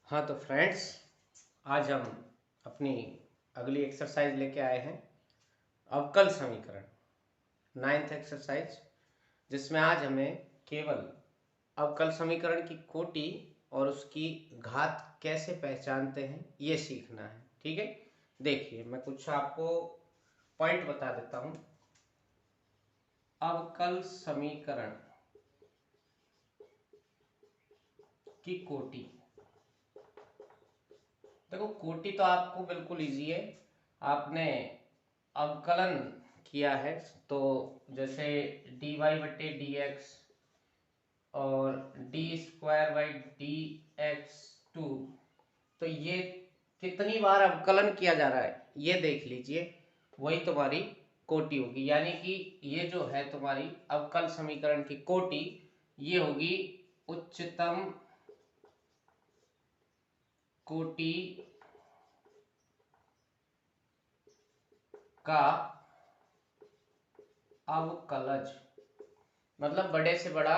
हाँ तो फ्रेंड्स, आज हम अपनी अगली एक्सरसाइज लेके आए हैं। अवकल समीकरण, नाइन्थ एक्सरसाइज, जिसमें आज हमें केवल अवकल समीकरण की कोटि और उसकी घात कैसे पहचानते हैं ये सीखना है। ठीक है, देखिए मैं कुछ आपको पॉइंट बता देता हूँ। अवकल समीकरण की कोटि, देखो कोटि तो आपको बिल्कुल इजी है। आपने अवकलन किया है तो जैसे dy बटे डी एक्स और D square by D X two, तो ये कितनी बार अवकलन किया जा रहा है ये देख लीजिए, वही तुम्हारी कोटि होगी। यानी कि ये जो है तुम्हारी अवकल समीकरण की कोटि, ये होगी उच्चतम कोटि का अवकलज। मतलब बड़े से बड़ा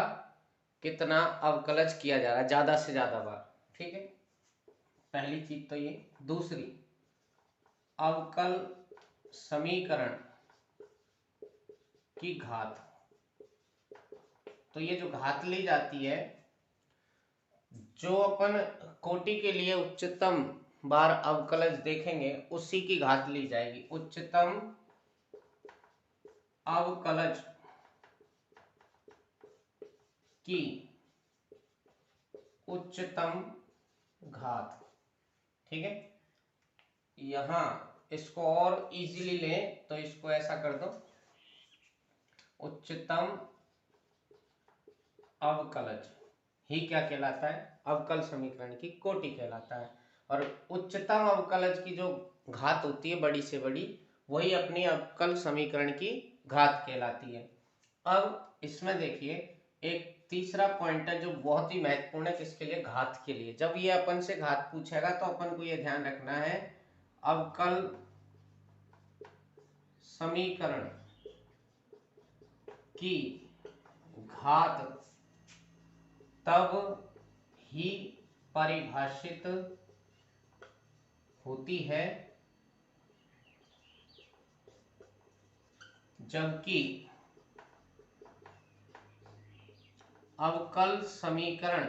कितना अवकलज किया जा रहा है, ज्यादा से ज्यादा बार। ठीक है, पहली चीज तो ये। दूसरी, अवकल समीकरण की घात। तो ये जो घात ली जाती है, जो अपन कोटि के लिए उच्चतम बार अवकलज देखेंगे उसी की घात ली जाएगी। उच्चतम अवकलज की उच्चतम घात। ठीक है, यहां इसको और इजीली लें तो इसको ऐसा कर दो, उच्चतम अवकलज ही क्या कहलाता है? अवकल समीकरण की कोटि कहलाता है। और उच्चतम अवकलज की जो घात होती है बड़ी से बड़ी, वही अपनी अवकल समीकरण की घात कहलाती है। अब इसमें देखिए एक तीसरा पॉइंट है जो बहुत ही महत्वपूर्ण है, किसके लिए? घात के लिए। जब ये अपन से घात पूछेगा तो अपन को ये ध्यान रखना है, अवकल समीकरण की घात तब ही परिभाषित होती है जबकि अवकल समीकरण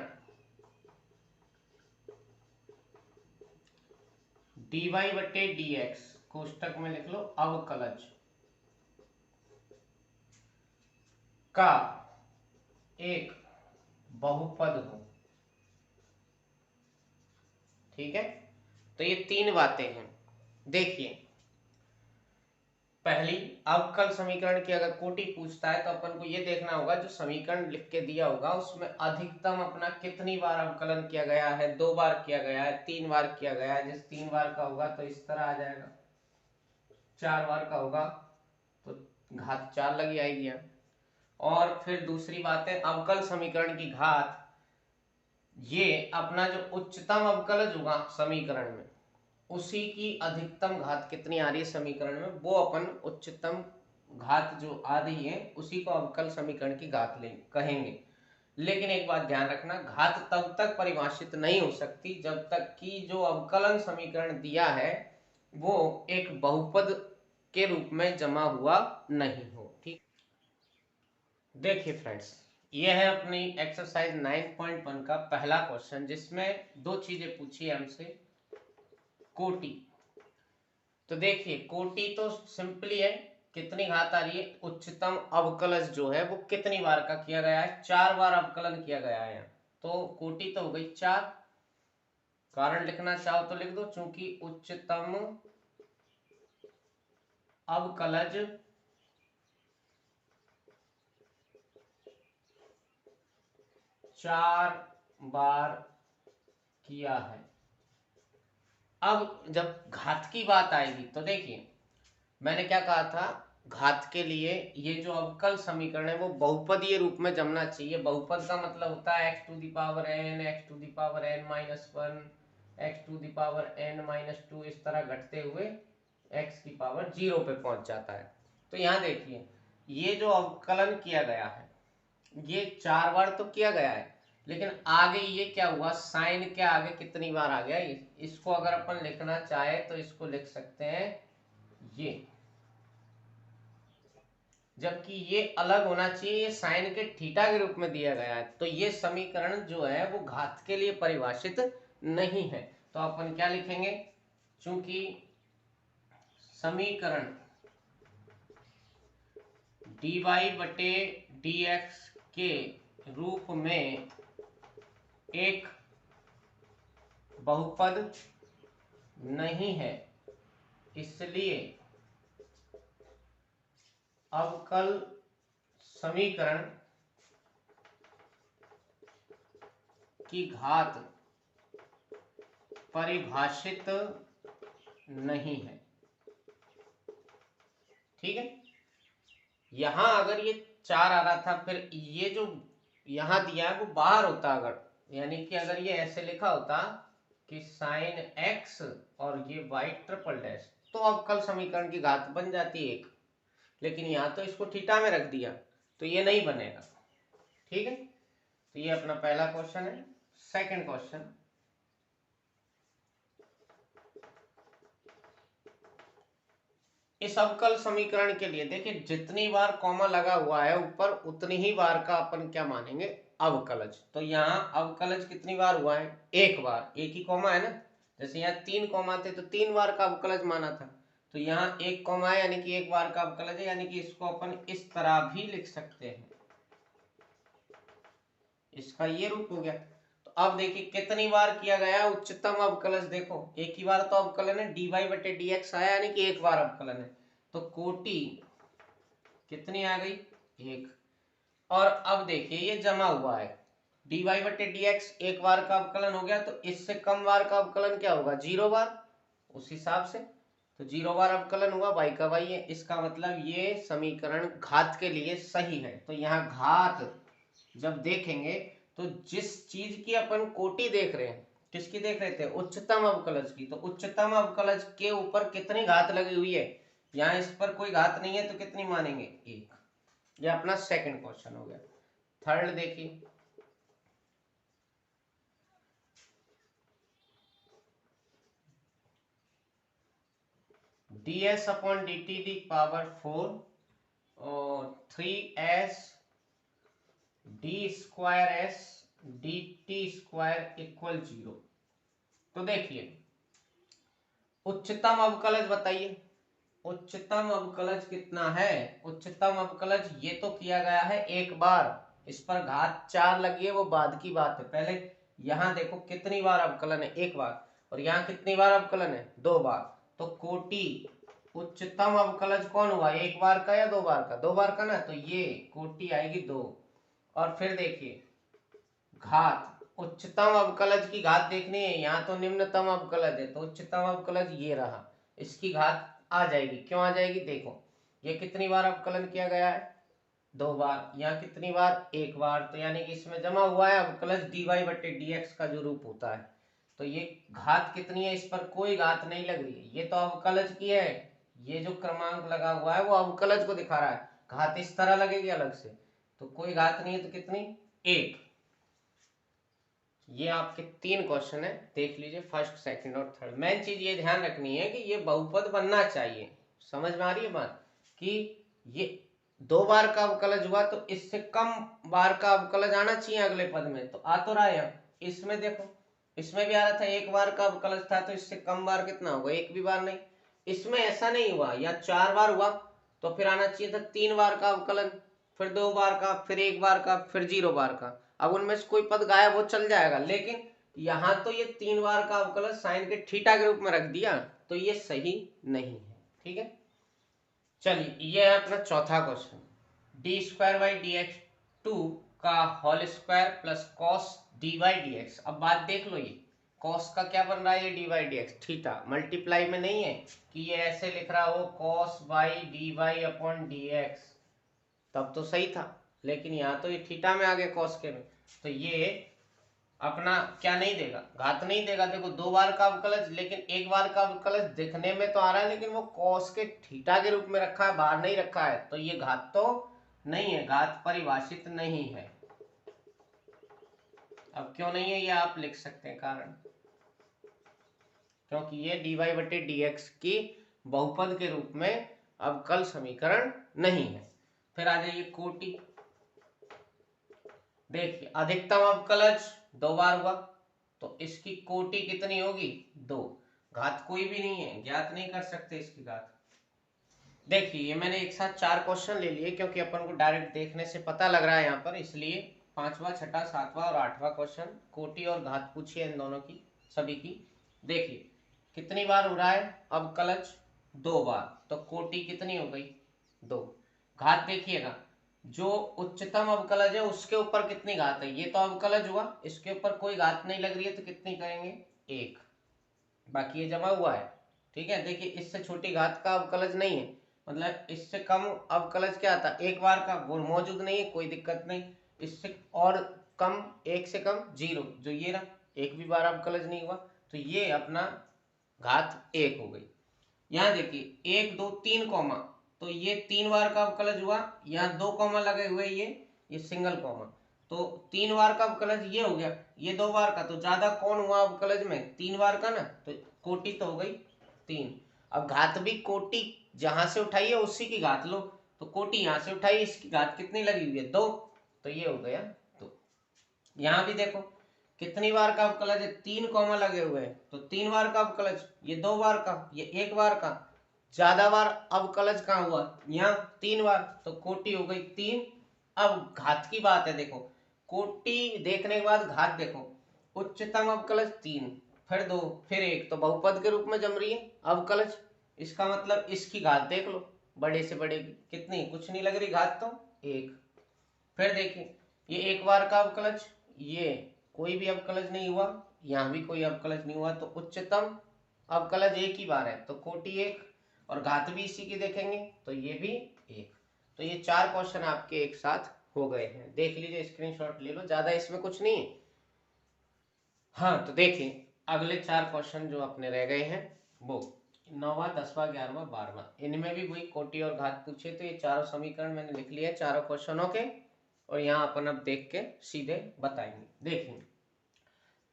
dy बटे dx, कोष्टक में लिख लो अवकलज, का एक बहुपद हो। ठीक है, तो ये तीन बातें हैं। देखिए, पहली, अवकल समीकरण की अगर कोटि पूछता है तो अपन को ये देखना होगा जो समीकरण लिख के दिया होगा उसमें अधिकतम अपना कितनी बार अवकलन किया गया है। 2 बार किया गया है, 3 बार किया गया है। जिस 3 बार का होगा तो इस तरह आ जाएगा, 4 बार का होगा तो घात 4 लगी आएगी यहाँ। और फिर दूसरी बात है, अवकल समीकरण की घात, ये अपना जो उच्चतम अवकलज होगा समीकरण में, उसी की अधिकतम घात कितनी आ रही है समीकरण में, वो अपन उच्चतम घात जो आ रही है उसी को अवकल समीकरण की घात कहेंगे। लेकिन एक बात ध्यान रखना, घात तब तक परिभाषित नहीं हो सकती जब तक कि जो अवकलन समीकरण दिया है वो एक बहुपद के रूप में जमा हुआ नहीं हो। ठीक, देखिए फ्रेंड्स, ये है अपनी एक्सरसाइज 9.1 का पहला क्वेश्चन, जिसमें दो चीजें पूछी है हमसे। कोटि, तो देखिए कोटि तो सिंपली है, कितनी घात आ रही है, उच्चतम अवकलज जो है वो कितनी बार का किया गया है, 4 बार अवकलन किया गया है। तो कोटि तो हो गई 4। कारण लिखना चाहो तो लिख दो, चूंकि उच्चतम अवकलज 4 बार किया है। अब जब घात की बात आएगी तो देखिए, मैंने क्या कहा था, घात के लिए ये जो अवकल समीकरण है वो बहुपदीय रूप में जमना चाहिए। बहुपद का मतलब होता है x to the power n, x to the power n minus 1, x to the power n minus 2, इस तरह घटते हुए x की पावर 0 पे पहुंच जाता है। तो यहाँ देखिए, ये जो अवकलन किया गया है ये 4 बार तो किया गया है, लेकिन आगे ये क्या हुआ, साइन के आगे कितनी बार आ गया, इसको अगर अपन लिखना चाहे तो इसको लिख सकते हैं ये, जबकि ये अलग होना चाहिए, ये साइन के थीटा के रूप में दिया गया है, तो ये समीकरण जो है वो घात के लिए परिभाषित नहीं है। तो अपन क्या लिखेंगे, चूंकि समीकरण dy बटे dx के रूप में एक बहुपद नहीं है, इसलिए अवकल समीकरण की घात परिभाषित नहीं है। ठीक है, यहां अगर ये 4 आ रहा था, फिर ये जो यहां दिया है वो बाहर होता, अगर यानी कि अगर ये ऐसे लिखा होता कि साइन x और ये y ट्रिपल डैश, तो अवकल समीकरण की घात बन जाती है 1, लेकिन यहां तो इसको थीटा में रख दिया तो ये नहीं बनेगा। ठीक है, तो ये अपना पहला क्वेश्चन है। सेकंड क्वेश्चन, इस अवकल समीकरण के लिए देखिए जितनी बार कॉमा लगा हुआ है ऊपर उतनी ही बार का अपन क्या मानेंगे, अवकलज। तो यहाँ अवकलज कितनी बार हुआ है, एक बार, एक ही कॉमा है ना, जैसे यहाँ 3 कॉमा थे तो 3 बार का अवकलज माना था, तो यहाँ 1 कॉमा है यानी कि 1 बार का अवकलज है, यानी कि इसको अपन इस तरह भी लिख सकते हैं, इसका ये रूप हो गया। तो अब देखिए कितनी बार किया गया उच्चतम अवकलज, देखो एक ही बार तो अवकलन है, dy बटे dx आया यानी कि एक बार अवकलन है, तो कोटि कितनी आ गई, 1। और अब देखिए ये जमा हुआ है, dy बटे dx एक बार का अवकलन हो गया, तो इससे कम बार का अवकलन क्या होगा, 0 बार, उस हिसाब से तो 0 बार अवकलन हुआ, y का y है, इसका मतलब ये समीकरण घात के लिए सही है। तो यहाँ घात जब देखेंगे तो जिस चीज की अपन कोटि देख रहे हैं, किसकी देख रहे थे, उच्चतम अवकलज की, तो उच्चतम अवकलज के ऊपर कितनी घात लगी हुई है, यहाँ इस पर कोई घात नहीं है तो कितनी मानेंगे, 1। ये अपना सेकंड क्वेश्चन हो गया। थर्ड देखिए, ds upon dt the power 4 और 3s d square s dt square equal 0। तो देखिए उच्चतम अवकलज बताइए, उच्चतम अवकलज कितना है, उच्चतम अवकलज ये तो किया गया है एक बार, इस पर घात 4 लगी है वो बाद की बात है, पहले यहां देखो कितनी बार अवकलन है, एक बार, और यहाँ कितनी बार अवकलन है, 2 बार। तो कोटि उच्चतम अवकलज कौन हुआ, एक बार का या 2 बार का, 2 बार का ना, तो ये कोटि आएगी 2। और फिर देखिए घात, उच्चतम अवकलज की घात देखनी है, यहाँ तो निम्नतम अवकलज है, तो उच्चतम अवकलज ये रहा, इसकी घात आ जाएगी, क्यों आ जाएगी, देखो ये कितनी बार अवकलन किया गया है, 2 बार, यहाँ कितनी बार, 1 बार, तो यानी कि इसमें जमा हुआ है अवकलज dy बटे dx का जो रूप होता है। तो ये घात कितनी है, इस पर कोई घात नहीं लग रही है, ये तो अवकलज की है, ये जो क्रमांक लगा हुआ है वो अवकलज को दिखा रहा है, घात इस तरह लगेगी अलग से, तो कोई घात नहीं है, तो कितनी, 1। ये आपके 3 क्वेश्चन है, देख लीजिए फर्स्ट सेकंड और थर्ड। मेन चीज ये ध्यान रखनी है कि ये बहुपद बनना चाहिए, समझ में आ रही है बात, कि ये 2 बार का अवकलज हुआ तो इससे कम बार का अवकलज आना चाहिए अगले पद में, तो आ तो रहा है, इसमें देखो इसमें भी आ रहा था 1 बार का अवकलज था, तो इससे कम बार कितना होगा, 1 भी बार नहीं, इसमें ऐसा नहीं हुआ, या 4 बार हुआ तो फिर आना चाहिए था 3 बार का अवकलन, फिर 2 बार का, फिर 1 बार का, फिर 0 बार का। अब उनमें से कोई पद गायब हो चल जाएगा, लेकिन यहां तो ये 3 बार का अवकलन साइन के थीटा के रूप में रख दिया, तो ये सही नहीं है। ठीक है, चलिए ये है अपना चौथा question, d square by D x 2 का whole square plus cos d by D x. अब बात देख लो, ये कॉस का क्या बन रहा है, ये D by D x, theta multiply में नहीं है कि ये ऐसे लिख रहा हो cos by D by upon D x, तब तो सही था, लेकिन यहाँ तो ये थीटा में आ गया कॉस के में, तो ये अपना क्या नहीं देगा, घात नहीं देगा। देखो 2 बार का अवकलज, लेकिन 1 बार का अवकलज दिखने में तो आ रहा है, लेकिन वो कॉस के थीटा के रूप में रखा है, बाहर नहीं रखा है, तो ये घात तो नहीं है, घात परिभाषित नहीं है। क्यों नहीं है ये आप लिख सकते हैं कारण, क्योंकि ये dy/dx की बहुपद के रूप में अवकल समीकरण नहीं है। फिर आ जाइए कोटि। देखिए अधिकतम अवकलज 2 बार हुआ तो इसकी कोटि कितनी होगी 2। घात कोई भी नहीं है, ज्ञात नहीं कर सकते इसकी घात। देखिए ये मैंने एक साथ 4 क्वेश्चन ले लिए क्योंकि अपन को डायरेक्ट देखने से पता लग रहा है यहाँ पर, इसलिए 5वां 6वां 7वां और 8वां क्वेश्चन कोटि और घात पूछिए इन दोनों की सभी की। देखिए कितनी बार हो रहा है अवकलज 2 बार, तो कोटि कितनी हो गई 2। घात देखिएगा जो उच्चतम अवकलज है उसके ऊपर कितनी घात है, ये तो अवकलज हुआ, इसके ऊपर कोई घात नहीं लग रही है तो कितनी करेंगे 1, बाकी ये जमा हुआ है। ठीक है, देखिए इससे छोटी घात का अवकलज नहीं है, मतलब इससे कम अवकलज क्या आता है 1 बार का, वो मौजूद नहीं है, कोई दिक्कत नहीं। इससे और कम 1 से कम 0, जो ये रहा 1 भी बार अवकलज नहीं हुआ, तो ये अपना घात 1 हो गई। यहाँ देखिए 1 2 3 कॉमा, तो ये 3 बार का अवकलज हुआ, यहाँ 2 कॉमा लगे हुए ये सिंगल कॉमा, तो 3 बार का अवकलज ये हो गया, ये 2 बार का, तो ज्यादा कौन हुआ अवकलज में 3 बार का ना, तो कोटि तो हो गई 3। अब घात भी कोटि जहां से उठाई है उसी की घात लो, तो कोटि यहां से उठाई, इसकी घात कितनी लगी हुई है 2, तो ये हो गया 2। यहाँ भी देखो कितनी बार का अवकलज है 3 कॉमा लगे हुए हैं, तो 3 बार का अवकलज, ये 2 बार का, ये 1 बार का, ज्यादा बार अवकलज कहाँ हुआ यहाँ 3 बार, तो कोटि हो गई 3। अब घात की बात है, देखो कोटि देखने के बाद घात देखो, उच्चतम अवकलज 3 फिर 2 फिर 1, तो बहुपद के रूप में जम रही है अवकलज, इसका मतलब इसकी घात देख लो बड़े से बड़े की कितनी, कुछ नहीं लग रही घात तो 1। फिर देखिए ये 1 बार का अवकलज, ये कोई भी अवकलज नहीं हुआ, यहाँ भी कोई अवकलज नहीं हुआ, तो उच्चतम अवकलज 1 ही बार है, तो कोटि 1, और घात भी इसी की देखेंगे तो ये भी 1। तो ये 4 क्वेश्चन आपके एक साथ हो गए हैं, देख लीजिए स्क्रीनशॉट ले लो, ज्यादा इसमें कुछ नहीं है। हाँ तो देखिए अगले 4 क्वेश्चन जो अपने रह गए हैं वो 9वां 10वां 11वां 12वां, इनमें भी वही कोटि और घात पूछे, तो ये चारों समीकरण मैंने लिख लिया चारों क्वेश्चनों के, और यहाँ अपन अब देख के सीधे बताएंगे। देखिए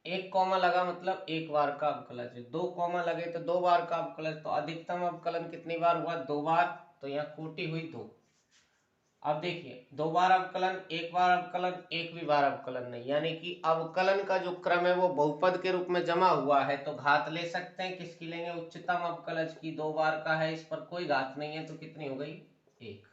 1 कॉमा लगा मतलब 1 बार का अवकलज है, 2 कॉमा लगे तो 2 बार का अवकलज, तो अधिकतम अवकलन कितनी बार हुआ 2 बार, तो यहाँ कोटि हुई 2। अब देखिए 2 बार अवकलन, 1 बार अवकलन, 1 भी बार अवकलन नहीं, यानी कि अवकलन का जो क्रम है वो बहुपद के रूप में जमा हुआ है, तो घात ले सकते हैं, किसकी लेंगे उच्चतम अवकलज की, 2 बार का है, इस पर कोई घात नहीं है, तो कितनी हो गई 1।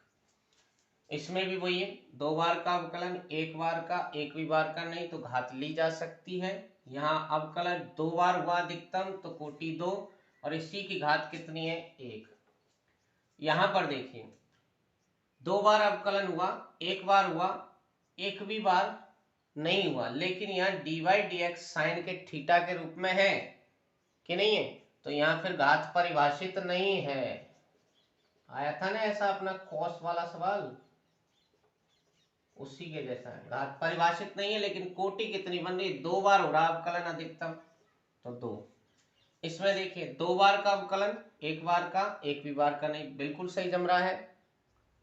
इसमें भी वही है 2 बार का अवकलन, 1 बार का, 1 भी बार का नहीं, तो घात ली जा सकती है। यहाँ अवकलन 2 बार हुआ अधिकतम, तो कोटि 2, और इसी की घात कितनी है 1। यहाँ पर देखिए 2 बार अवकलन हुआ, 1 बार हुआ, 1 भी बार नहीं हुआ, लेकिन यहाँ dy/dx साइन के थीटा के रूप में है कि नहीं है, तो यहाँ फिर घात परिभाषित नहीं है। आया था ना ऐसा अपना कॉस वाला सवाल, उसी के जैसा है, घात परिभाषित नहीं है, लेकिन कोटि कितनी बन रही 2 बार हो रहा अवकलन अधिकतम, तो 2। इसमें देखिए 2 बार का अवकलन, 1 बार का, 1 भी बार का नहीं, बिल्कुल सही जम रहा है,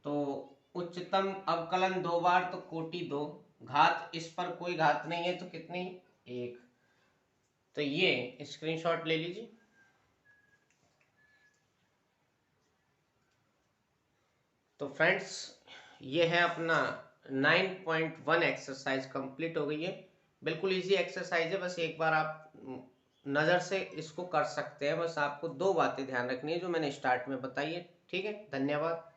तो उच्चतम अवकलन 2 बार, तो कोटि 2, घात इस पर कोई घात नहीं है, तो कितनी 1। तो ये स्क्रीनशॉट ले लीजिए। तो फ्रेंड्स ये है अपना 9.1 एक्सरसाइज कंप्लीट हो गई है, बिल्कुल इजी एक्सरसाइज है, बस एक बार आप नज़र से इसको कर सकते हैं, बस आपको 2 बातें ध्यान रखनी है जो मैंने स्टार्ट में बताई है। ठीक है, धन्यवाद।